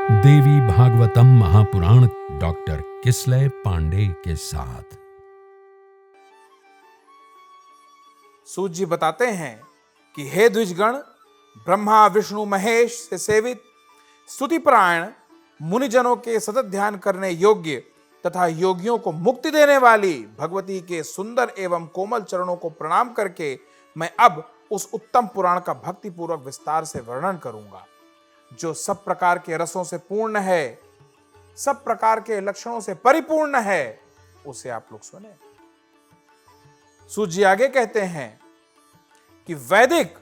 देवी Bhagavatam Mahapuran doctor Kislay Pandey के साथ। सूत जी बताते हैं कि हे द्विजगण, ब्रह्मा विष्णु महेश से सेवित स्तुतिपरायण मुनिजनों के सतत ध्यान करने योग्य तथा योगियों को मुक्ति देने वाली भगवती के सुंदर एवं कोमल चरणों को प्रणाम करके मैं अब उस उत्तम पुराण का भक्तिपूर्वक विस्तार से वर्णन करूंगा, जो सब प्रकार के रसों से पूर्ण है, सब प्रकार के लक्षणों से परिपूर्ण है। उसे आप लोग सुने। सूत जी आगे कहते हैं कि वैदिक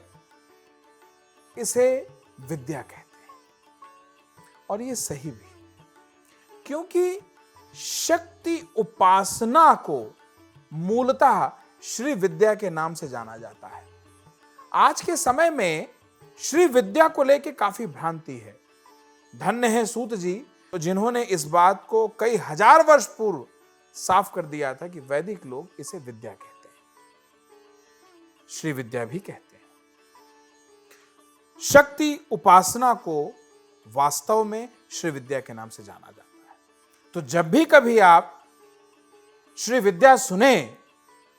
इसे विद्या कहते हैं, और ये सही भी, क्योंकि शक्ति उपासना को मूलतः श्री विद्या के नाम से जाना जाता है। आज के समय में श्री विद्या को लेकर काफी भ्रांति है। धन्य है सूत जी, जिन्होंने इस बात को कई हजार वर्ष पूर्व साफ कर दिया था कि वैदिक लोग इसे विद्या कहते हैं, श्री विद्या भी कहते हैं। शक्ति उपासना को वास्तव में श्री विद्या के नाम से जाना जाता है। तो जब भी कभी आप श्री विद्या सुने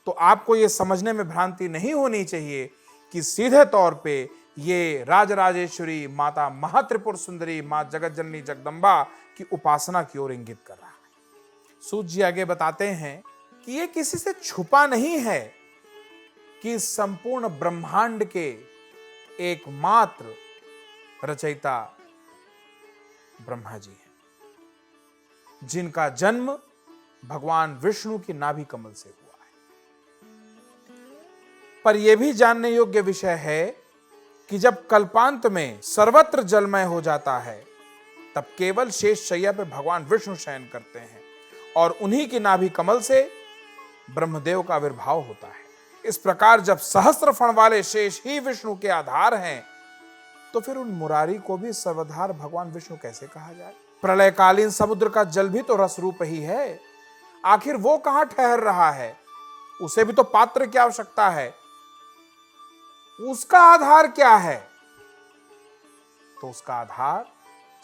तो आपको यह समझने में भ्रांति नहीं होनी चाहिए कि सीधे तौर पे ये राजराजेश्वरी माता महात्रिपुर सुंदरी मां जगत जननी जगदम्बा की उपासना की ओर इंगित कर रहा है। सूत जी आगे बताते हैं कि ये किसी से छुपा नहीं है कि संपूर्ण ब्रह्मांड के एकमात्र रचयिता ब्रह्मा जी हैं, जिनका जन्म भगवान विष्णु की नाभि कमल से हुआ है। पर यह भी जानने योग्य विषय है कि जब कल्पांत में सर्वत्र जलमय हो जाता है, तब केवल शेष शैया पे भगवान विष्णु शयन करते हैं और उन्हीं की नाभि कमल से ब्रह्मदेव का आविर्भाव होता है। इस प्रकार जब सहस्त्र फण वाले शेष ही विष्णु के आधार हैं, तो फिर उन मुरारी को भी सर्वधार भगवान विष्णु कैसे कहा जाए? प्रलयकालीन समुद्र का जल भी तो रस रूप ही है। आखिर वो कहां ठहर रहा है? उसे भी तो पात्र की आवश्यकता है। उसका आधार क्या है? तो उसका आधार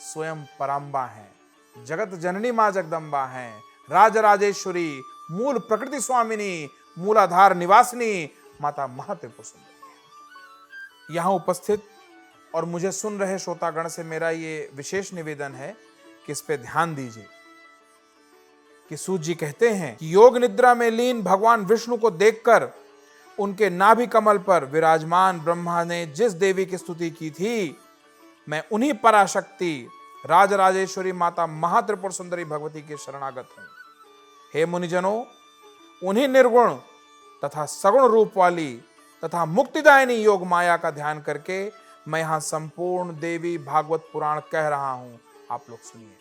स्वयं परांबा है, जगत जननी मां जगदम्बा है, राजराजेश्वरी, मूल प्रकृति स्वामिनी, मूलाधार निवासिनी माता महात्रिपुर सुंदरी है। यहां उपस्थित और मुझे सुन रहे श्रोतागण से मेरा ये विशेष निवेदन है कि इस पे ध्यान दीजिए कि सूत जी कहते हैं कि योग निद्रा में लीन भगवान विष्णु को देखकर उनके नाभि कमल पर विराजमान ब्रह्मा ने जिस देवी की स्तुति की थी, मैं उन्हीं पराशक्ति राजराजेश्वरी माता महात्रिपुर सुंदरी भगवती के शरणागत हूं। हे मुनिजनों, उन्हीं निर्गुण तथा सगुण रूप वाली तथा मुक्तिदायिनी योग माया का ध्यान करके मैं यहां संपूर्ण देवी भागवत पुराण कह रहा हूं। आप लोग सुनिए।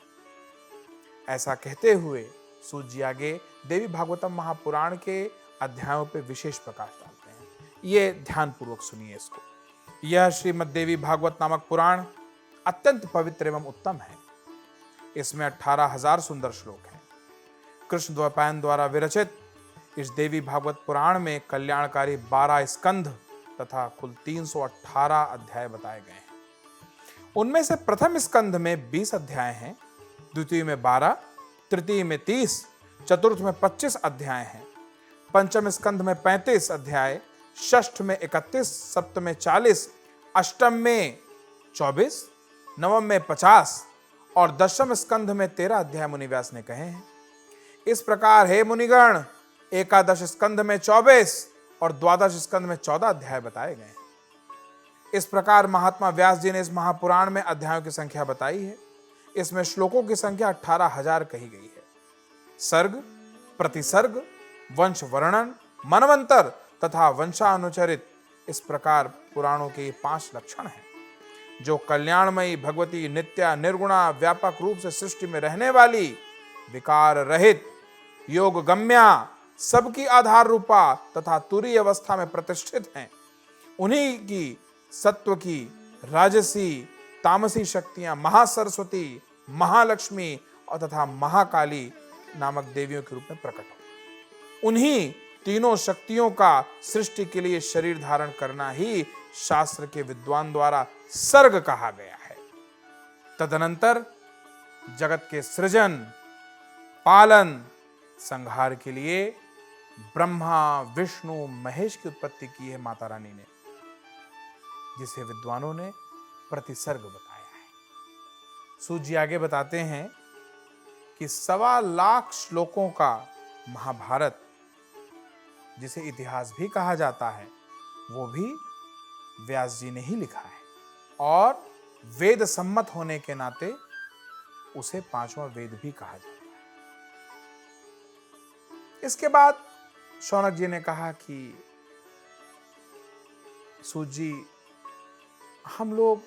ऐसा कहते हुए सूत जी आगे देवी भागवतम महापुराण के अध्यायों पे विशेष प्रकाश डालते हैं। ये ध्यान पूर्वक सुनिए इसको। यह श्रीमद् देवी भागवत नामक पुराण अत्यंत पवित्र एवं उत्तम है। इसमें 18,000 सुंदर श्लोक हैं। कृष्ण द्वैपायन द्वारा विरचित इस देवी भागवत पुराण में कल्याणकारी 12 स्कंध तथा कुल 318 अध्याय बताए गए हैं। उनमें से प्रथम स्कंध में 20 अध्याय हैं, द्वितीय में 12, तृतीय में 30, चतुर्थ में 25 अध्याय हैं, पंचम स्कंध में 35 अध्याय, षष्ठ में 31, सप्तम में 40, अष्टम में 24, नवम में 50 और दशम स्कंध में 13 अध्याय मुनिव्यास ने कहे हैं। इस प्रकार हे मुनिगण, एकादश स्कंध में 24 और द्वादश स्कंध में 14 अध्याय बताए गए हैं। इस प्रकार महात्मा व्यास जी ने इस महापुराण में अध्यायों की संख्या बताई है। इसमें श्लोकों की संख्या 18,000 कही गई है। सर्ग, प्रतिसर्ग, वंश वर्णन, मनवंतर तथा वंशानुचरित, इस प्रकार पुराणों के 5 लक्षण हैं, जो कल्याणमयी भगवती नित्या निर्गुणा व्यापक रूप से सृष्टि में रहने वाली, विकार रहित, योग गम्या, सबकी आधार रूपा तथा तुरीय अवस्था में प्रतिष्ठित हैं। उन्हीं की सत्व की, राजसी, तामसी शक्तियां महासरस्वती, महालक्ष्मी और तथा महाकाली नामक देवियों के रूप में प्रकट हो। उन्हीं तीनों शक्तियों का सृष्टि के लिए शरीर धारण करना ही शास्त्र के विद्वान द्वारा सर्ग कहा गया है। तदनंतर जगत के सृजन, पालन, संहार के लिए ब्रह्मा, विष्णु, महेश की उत्पत्ति की है माता रानी ने, जिसे विद्वानों ने प्रतिसर्ग बताया है। सूत जी आगे बताते हैं कि 1.25 श्लोकों का महाभारत, जिसे इतिहास भी कहा जाता है, वो भी व्यास जी ने ही लिखा है और वेद सम्मत होने के नाते उसे 5वां वेद भी कहा जाता है। इसके बाद शौनक जी ने कहा कि सूत जी, हम लोग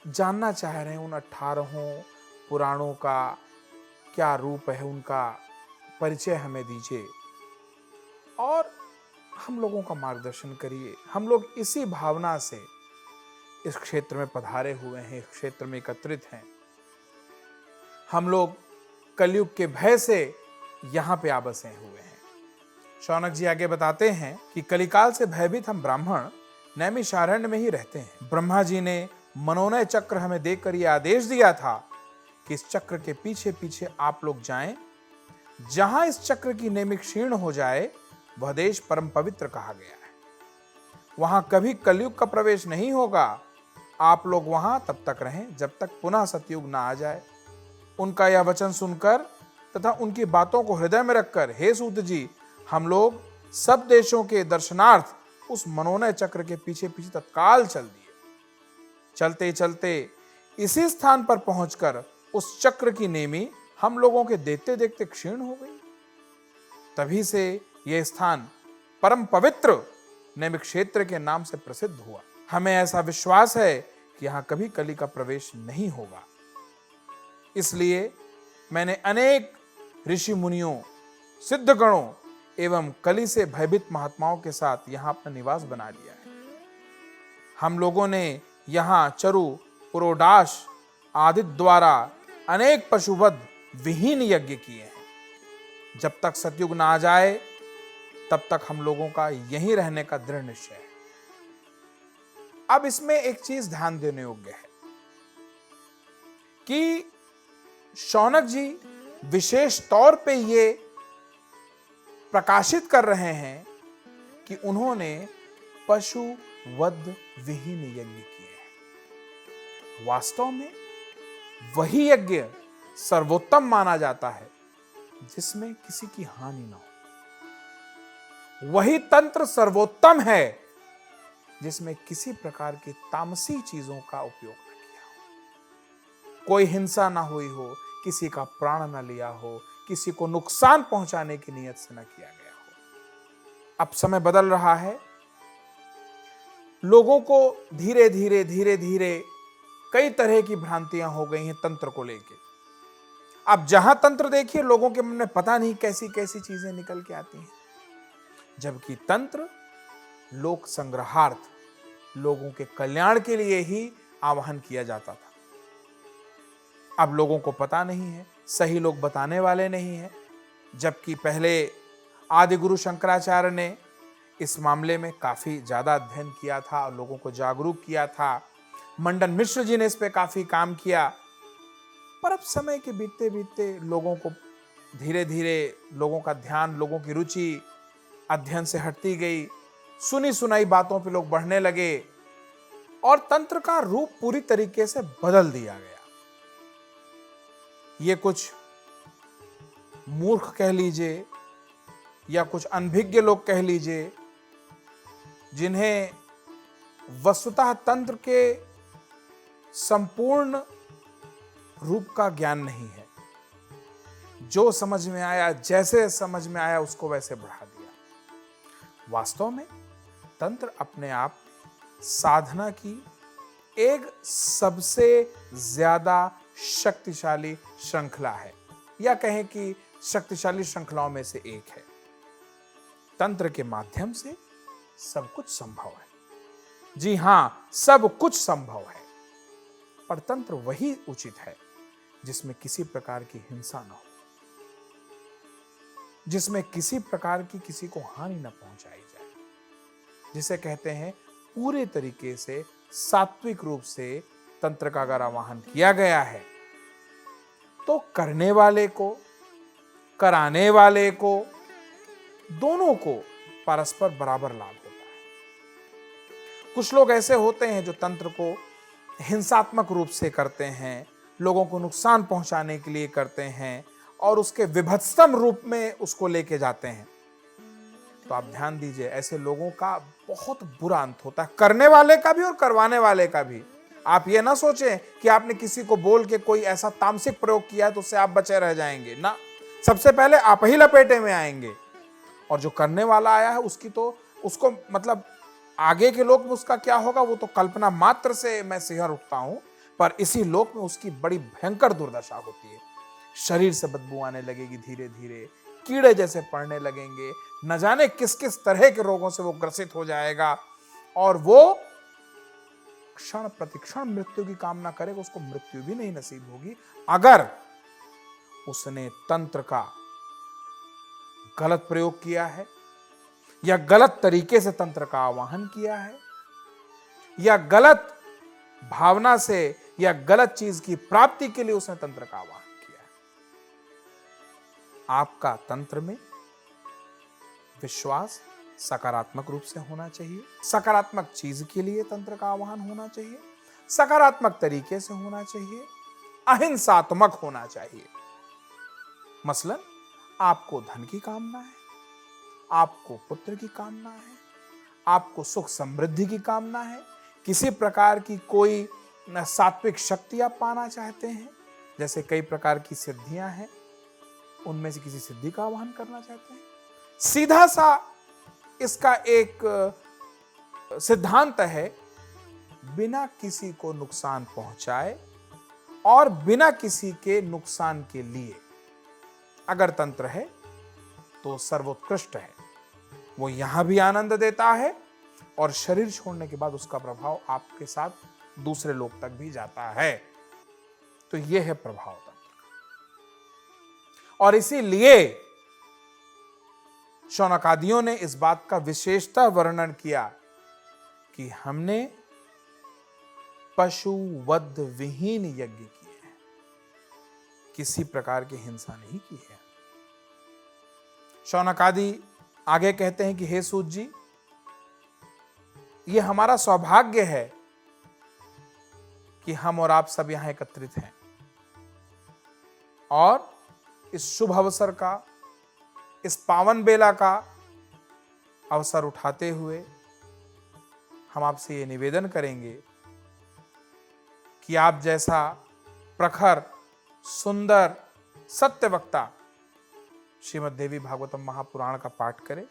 जानना चाह रहे हैं उन 18 पुराणों का क्या रूप है, उनका परिचय हमें दीजिए और हम लोगों का मार्गदर्शन करिए। हम लोग इसी भावना से इस क्षेत्र में पधारे हुए हैं, इस क्षेत्र में एकत्रित हैं। हम लोग कलयुग के भय से यहां पे आबसे हुए हैं। शौनक जी आगे बताते हैं कि कलिकाल से भयभीत हम ब्राह्मण नैमिषारण्य में ही रहते हैं। ब्रह्मा जी ने मनोनय चक्र हमें देकर यह आदेश दिया था कि इस चक्र के पीछे पीछे आप लोग जाएं। जहां इस चक्र की नेमि क्षीण हो जाए वह देश परम पवित्र कहा गया है। वहां कभी कलयुग का प्रवेश नहीं होगा। आप लोग वहां तब तक रहें जब तक पुनः सतयुग ना आ जाए। उनका यह वचन सुनकर तथा उनकी बातों को हृदय में रखकर, हे सूत जी, हम लोग सब देशों के दर्शनार्थ उस मनोनय चक्र के पीछे पीछे तत्काल चल दिए। चलते चलते इसी स्थान पर पहुंचकर उस चक्र की नेमी हम लोगों के देखते देखते क्षीण हो गई। तभी से यह स्थान परम पवित्र नेमि क्षेत्र के नाम से प्रसिद्ध हुआ। हमें ऐसा विश्वास है कि यहां कभी कली का प्रवेश नहीं होगा। इसलिए मैंने अनेक ऋषि मुनियों, सिद्धगणों एवं कली से भयभीत महात्माओं के साथ यहां अपना निवास बना लिया है। हम लोगों ने यहां चरु, पुरोडाश आदि द्वारा अनेक पशुवध विहीन यज्ञ किए हैं। जब तक सतयुग ना आ जाए तब तक हम लोगों का यहीं रहने का दृढ़ निश्चय है। अब इसमें एक चीज ध्यान देने योग्य है कि शौनक जी विशेष तौर पे ये प्रकाशित कर रहे हैं कि उन्होंने पशु वध विहीन यज्ञ किए हैं। वास्तव में वही यज्ञ सर्वोत्तम माना जाता है जिसमें किसी की हानि ना हो। वही तंत्र सर्वोत्तम है जिसमें किसी प्रकार की तामसी चीजों का उपयोग न किया हो, कोई हिंसा ना हुई हो, किसी का प्राण न लिया हो, किसी को नुकसान पहुंचाने की नीयत से न किया गया हो। अब समय बदल रहा है। लोगों को धीरे धीरे कई तरह की भ्रांतियां हो गई हैं तंत्र को लेके। अब जहां तंत्र देखिए, लोगों के मन में पता नहीं कैसी कैसी चीजें निकल के आती हैं, जबकि तंत्र लोक संग्रहार्थ, लोगों के कल्याण के लिए ही आवाहन किया जाता था। अब लोगों को पता नहीं है, सही लोग बताने वाले नहीं हैं। जबकि पहले आदि गुरु शंकराचार्य ने इस मामले में काफी ज्यादा अध्ययन किया था और लोगों को जागरूक किया था। मंडन मिश्र जी ने इस पे काफी काम किया। पर अब समय के बीतते बीतते लोगों को धीरे धीरे लोगों का ध्यान, लोगों की रुचि अध्ययन से हटती गई। सुनी सुनाई बातों पे लोग बढ़ने लगे और तंत्र का रूप पूरी तरीके से बदल दिया गया। ये कुछ मूर्ख कह लीजिए या कुछ अनभिज्ञ लोग कह लीजिए, जिन्हें वस्तुतः तंत्र के संपूर्ण रूप का ज्ञान नहीं है, जो समझ में आया, जैसे समझ में आया उसको वैसे बढ़ा दिया। वास्तव में तंत्र अपने आप साधना की एक सबसे ज्यादा शक्तिशाली श्रृंखला है, या कहें कि शक्तिशाली श्रृंखलाओं में से एक है। तंत्र के माध्यम से सब कुछ संभव है। जी हां, सब कुछ संभव है, पर तंत्र वही उचित है जिसमें किसी प्रकार की हिंसा न हो, जिसमें किसी प्रकार की किसी को हानि न पहुंचाई जाए, जिसे कहते हैं पूरे तरीके से सात्विक रूप से तंत्र का अगर आवाहन किया गया है तो करने वाले को, कराने वाले को, दोनों को परस्पर बराबर लाभ होता है। कुछ लोग ऐसे होते हैं जो तंत्र को हिंसात्मक रूप से करते हैं, लोगों को नुकसान पहुंचाने के लिए करते हैं और उसके विभत्सतम रूप में उसको लेके जाते हैं। तो आप ध्यान दीजिए, ऐसे लोगों का बहुत बुरा अंत होता है, करने वाले का भी और करवाने वाले का भी। आप ये ना सोचें कि आपने किसी को बोल के कोई ऐसा तामसिक प्रयोग किया है तो उससे आप बचे रह जाएंगे ना, सबसे पहले आप ही लपेटे में आएंगे। और जो करने वाला आया है उसको मतलब आगे के लोक में उसका क्या होगा वो तो कल्पना मात्र से मैं सिहर उठता हूं, पर इसी लोक में उसकी बड़ी भयंकर दुर्दशा होती है। शरीर से बदबू आने लगेगी, धीरे धीरे कीड़े जैसे पड़ने लगेंगे, न जाने किस किस तरह के रोगों से वो ग्रसित हो जाएगा और वो क्षण प्रतिक्षण मृत्यु की कामना करेगा, उसको मृत्यु भी नहीं नसीब होगी अगर उसने तंत्र का गलत प्रयोग किया है या गलत तरीके से तंत्र का आवाहन किया है या गलत भावना से या गलत चीज की प्राप्ति के लिए उसने तंत्र का आवाहन किया है। आपका तंत्र में विश्वास सकारात्मक रूप से होना चाहिए, सकारात्मक चीज के लिए तंत्र का आवाहन होना चाहिए, सकारात्मक तरीके से होना चाहिए, अहिंसात्मक होना चाहिए। मसलन आपको धन की कामना है, आपको पुत्र की कामना है, आपको सुख समृद्धि की कामना है, किसी प्रकार की कोई सात्विक शक्ति आप पाना चाहते हैं, जैसे कई प्रकार की सिद्धियां हैं, उनमें से किसी सिद्धि का आह्वान करना चाहते हैं, सीधा सा इसका एक सिद्धांत है, बिना किसी को नुकसान पहुंचाए और बिना किसी के नुकसान के लिए अगर तंत्र है तो सर्वोत्कृष्ट है। वो यहां भी आनंद देता है और शरीर छोड़ने के बाद उसका प्रभाव आपके साथ दूसरे लोक तक भी जाता है। तो यह है प्रभाव तंत्र का। और इसीलिए शौनकादियों ने इस बात का विशेषता वर्णन किया कि हमने पशु वध विहीन यज्ञ किए हैं, किसी प्रकार की हिंसा नहीं की है। शौनकादि आगे कहते हैं कि हे सूत जी, यह हमारा सौभाग्य है कि हम और आप सब यहां एकत्रित हैं और इस शुभ अवसर का, इस पावन बेला का अवसर उठाते हुए हम आपसे ये निवेदन करेंगे कि आप जैसा प्रखर, सुंदर, सत्यवक्ता श्रीमद् देवी भागवतम महापुराण का पाठ करें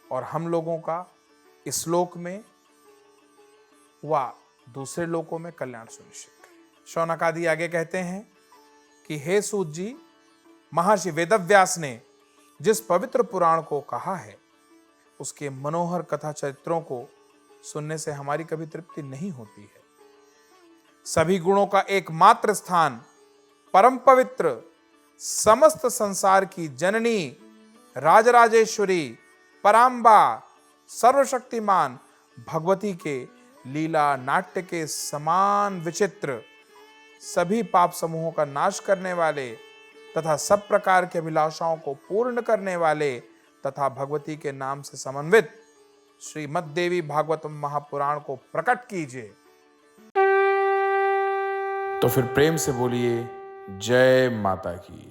और हम लोगों का इस लोक में व दूसरे लोकों में कल्याण सुनिश्चित करें। शौनकादि आगे कहते हैं कि हे सूत जी, महर्षि वेदव्यास ने जिस पवित्र पुराण को कहा है उसके मनोहर कथा चरित्रों को सुनने से हमारी कभी तृप्ति नहीं होती है। सभी गुणों का एकमात्र स्थान, परम पवित्र, समस्त संसार की जननी राजराजेश्वरी परांबा सर्वशक्तिमान भगवती के लीला नाट्य के समान विचित्र, सभी पाप समूहों का नाश करने वाले तथा सब प्रकार के अभिलाषाओं को पूर्ण करने वाले तथा भगवती के नाम से समन्वित श्रीमद् देवी भागवतम महापुराण को प्रकट कीजिए। तो फिर प्रेम से बोलिए जय माता की।